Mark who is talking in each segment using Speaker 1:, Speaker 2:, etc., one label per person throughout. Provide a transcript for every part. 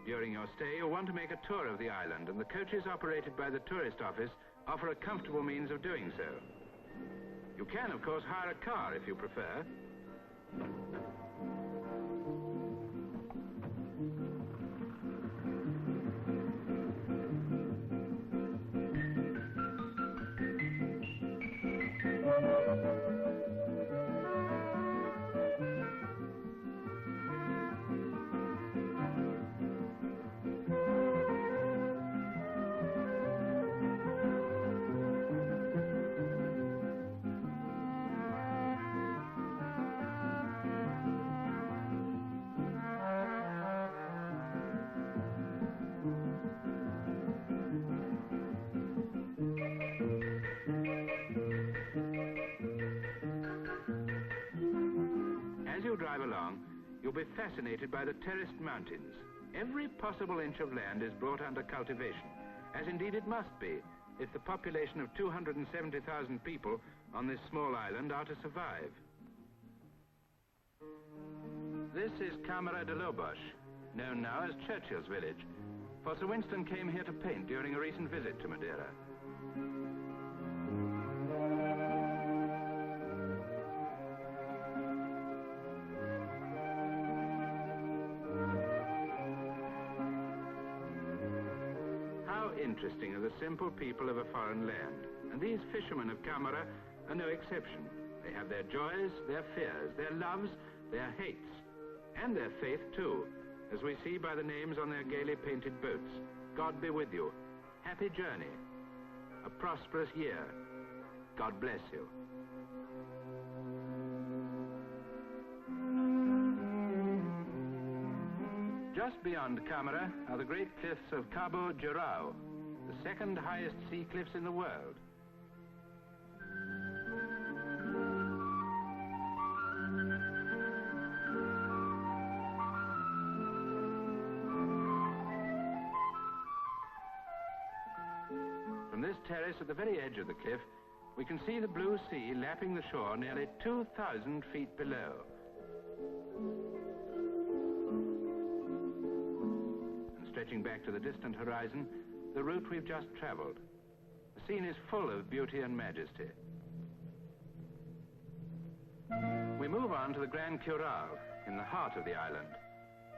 Speaker 1: During your stay, you'll want to make a tour of the island, and the coaches operated by the tourist office offer a comfortable means of doing so. You can, of course, hire a car if you prefer. You'll be fascinated by the terraced mountains. Every possible inch of land is brought under cultivation, as indeed it must be, if the population of 270,000 people on this small island are to survive. This is Camara de Lobos, known now as Churchill's village, for Sir Winston came here to paint during a recent visit to Madeira. Interesting are the simple people of a foreign land, and these fishermen of Camara are no exception. They have their joys, their fears, their loves, their hates, and their faith too, as we see by the names on their gaily painted boats. God be with you. Happy journey. A prosperous year. God bless you. Just beyond Camara are the great cliffs of Cabo Girao, the second highest sea cliffs in the world. From this terrace at the very edge of the cliff, we can see the blue sea lapping the shore nearly 2,000 feet below. And stretching back to the distant horizon, the route we've just traveled. The scene is full of beauty and majesty. We move on to the Grand Curral in the heart of the island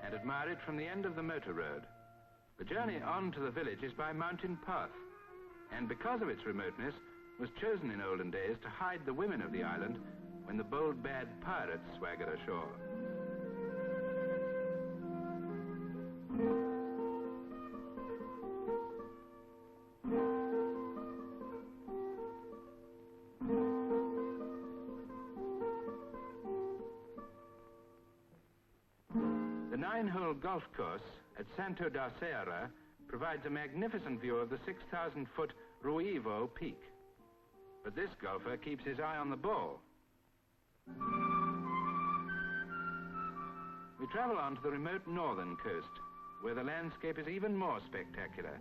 Speaker 1: and admire it from the end of the motor road. The journey on to the village is by mountain path, and because of its remoteness, was chosen in olden days to hide the women of the island when the bold bad pirates swaggered ashore. The 9-hole golf course at Santo da Serra provides a magnificent view of the 6,000-foot Ruivo peak. But this golfer keeps his eye on the ball. We travel on to the remote northern coast, where the landscape is even more spectacular.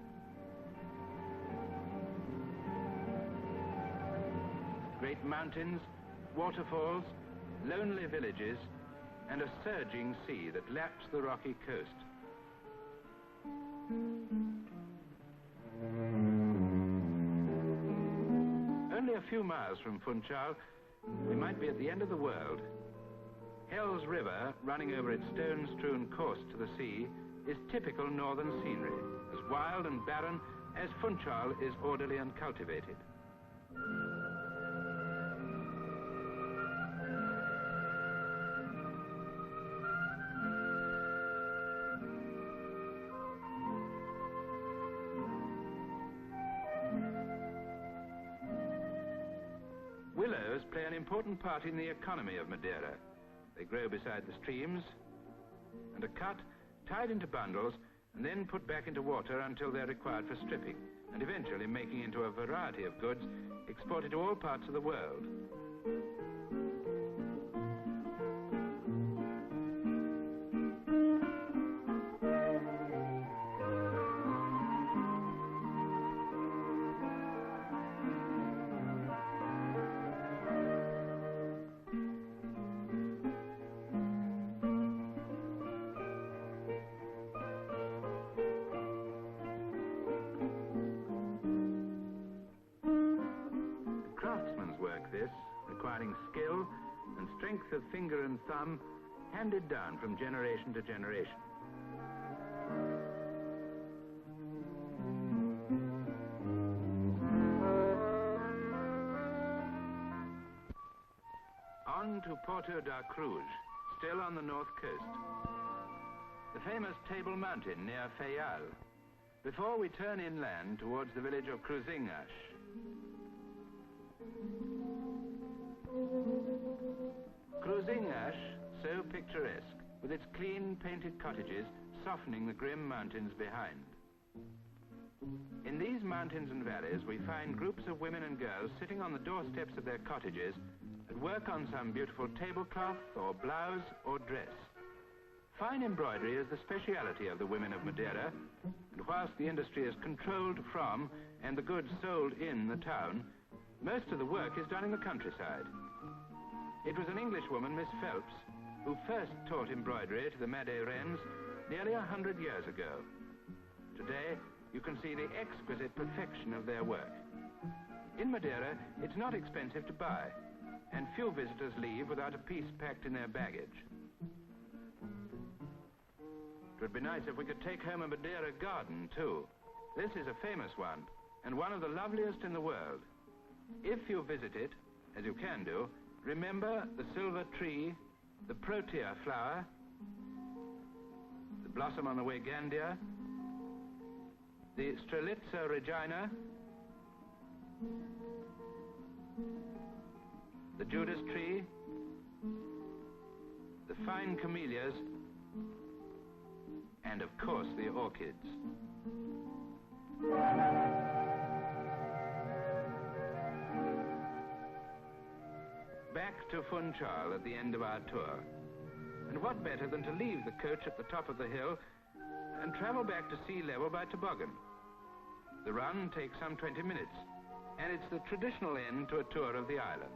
Speaker 1: Great mountains, waterfalls, lonely villages, and a surging sea that laps the rocky coast. Only a few miles from Funchal, we might be at the end of the world. Hell's River, running over its stone-strewn course to the sea, is typical northern scenery, as wild and barren as Funchal is orderly and cultivated. Willows play an important part in the economy of Madeira. They grow beside the streams and are cut, tied into bundles, and then put back into water until they're required for stripping, and eventually making into a variety of goods exported to all parts of the world. requiring skill and strength of finger and thumb, handed down from generation to generation. On to Porta da Cruz, still on the north coast. The famous Table Mountain near Funchal, before we turn inland towards the village of Cruzinhas. Cruzinhas, so picturesque, with its clean painted cottages softening the grim mountains behind. In these mountains and valleys we find groups of women and girls sitting on the doorsteps of their cottages at work on some beautiful tablecloth or blouse or dress. Fine embroidery is the speciality of the women of Madeira, and whilst the industry is controlled from and the goods sold in the town, most of the work is done in the countryside. It was an Englishwoman, Miss Phelps, who first taught embroidery to the Madeirans nearly 100 years ago. Today, you can see the exquisite perfection of their work. In Madeira, it's not expensive to buy, and few visitors leave without a piece packed in their baggage. It would be nice if we could take home a Madeira garden, too. This is a famous one, and one of the loveliest in the world. If you visit it, as you can do, remember the silver tree, the protea flower, the blossom on the Wagandia, the Strelitza regina, the Judas tree, the fine camellias, and of course the orchids. Back to Funchal at the end of our tour. And what better than to leave the coach at the top of the hill and travel back to sea level by Toboggan. The run takes some 20 minutes, and it's the traditional end to a tour of the island.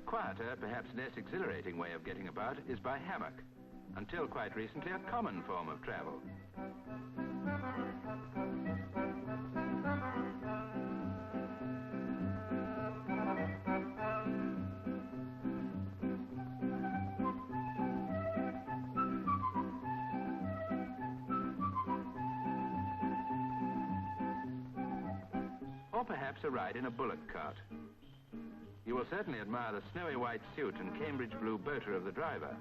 Speaker 1: Quieter, perhaps less exhilarating way of getting about is by hammock, until quite recently a common form of travel. Or perhaps a ride in a Bullock cart. You will certainly admire the snowy white suit and Cambridge blue boater of the driver.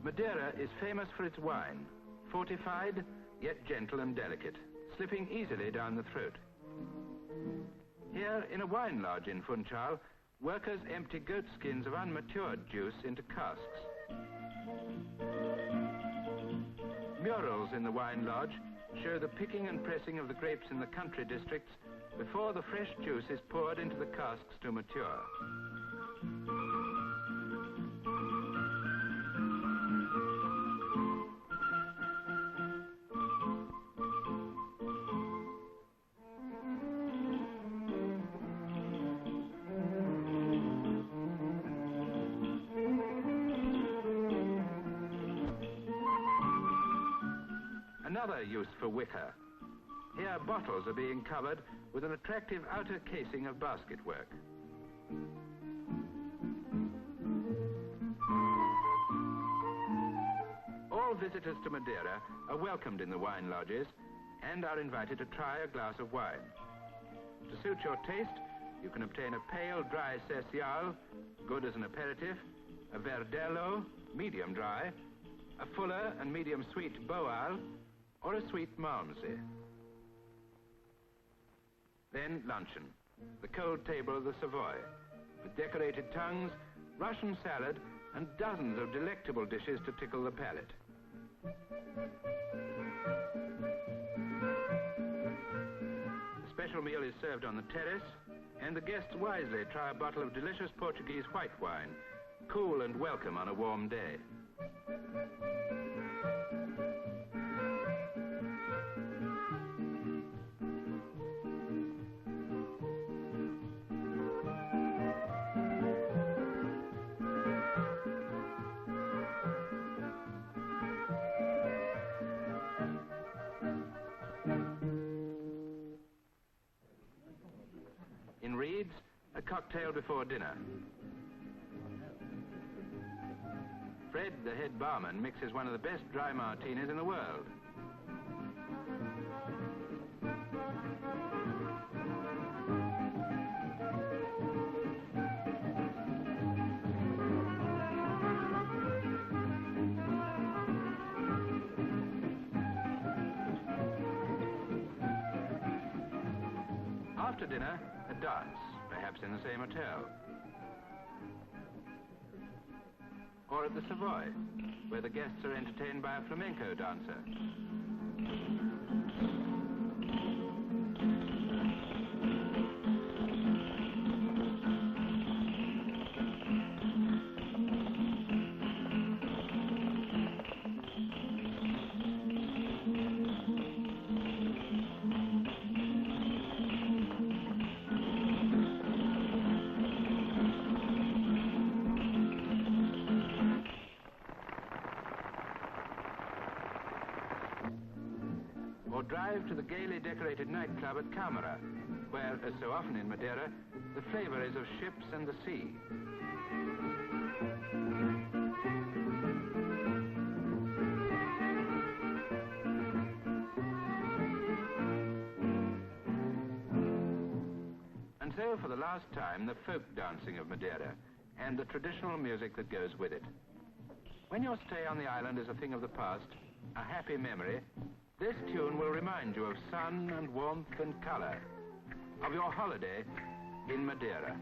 Speaker 1: Madeira is famous for its wine, fortified, yet gentle and delicate, slipping easily down the throat. Here, in a wine lodge in Funchal, workers empty goatskins of unmatured juice into casks. Murals in the wine lodge show the picking and pressing of the grapes in the country districts before the fresh juice is poured into the casks to mature. Another use for wicker. Here bottles are being covered with an attractive outer casing of basket work. All visitors to Madeira are welcomed in the wine lodges and are invited to try a glass of wine. To suit your taste, you can obtain a pale, dry Cecial, good as an aperitif, a Verdelho, medium dry, a fuller and medium sweet Boal, or a sweet Malmsey. Then luncheon, the cold table of the Savoy, with decorated tongues, Russian salad, and dozens of delectable dishes to tickle the palate. The special meal is served on the terrace, and the guests wisely try a bottle of delicious Portuguese white wine, cool and welcome on a warm day. In Reeds, a cocktail before dinner. Fred, the head barman, mixes one of the best dry martinis in the world. After dinner, a dance, perhaps in the same hotel. Or at the Savoy, where the guests are entertained by a flamenco dancer. Or drive to the gaily decorated nightclub at Camara, where, as so often in Madeira, the flavor is of ships and the sea. And so, for the last time, the folk dancing of Madeira, and the traditional music that goes with it. When your stay on the island is a thing of the past, a happy memory, this tune will remind you of sun and warmth and color, of your holiday in Madeira.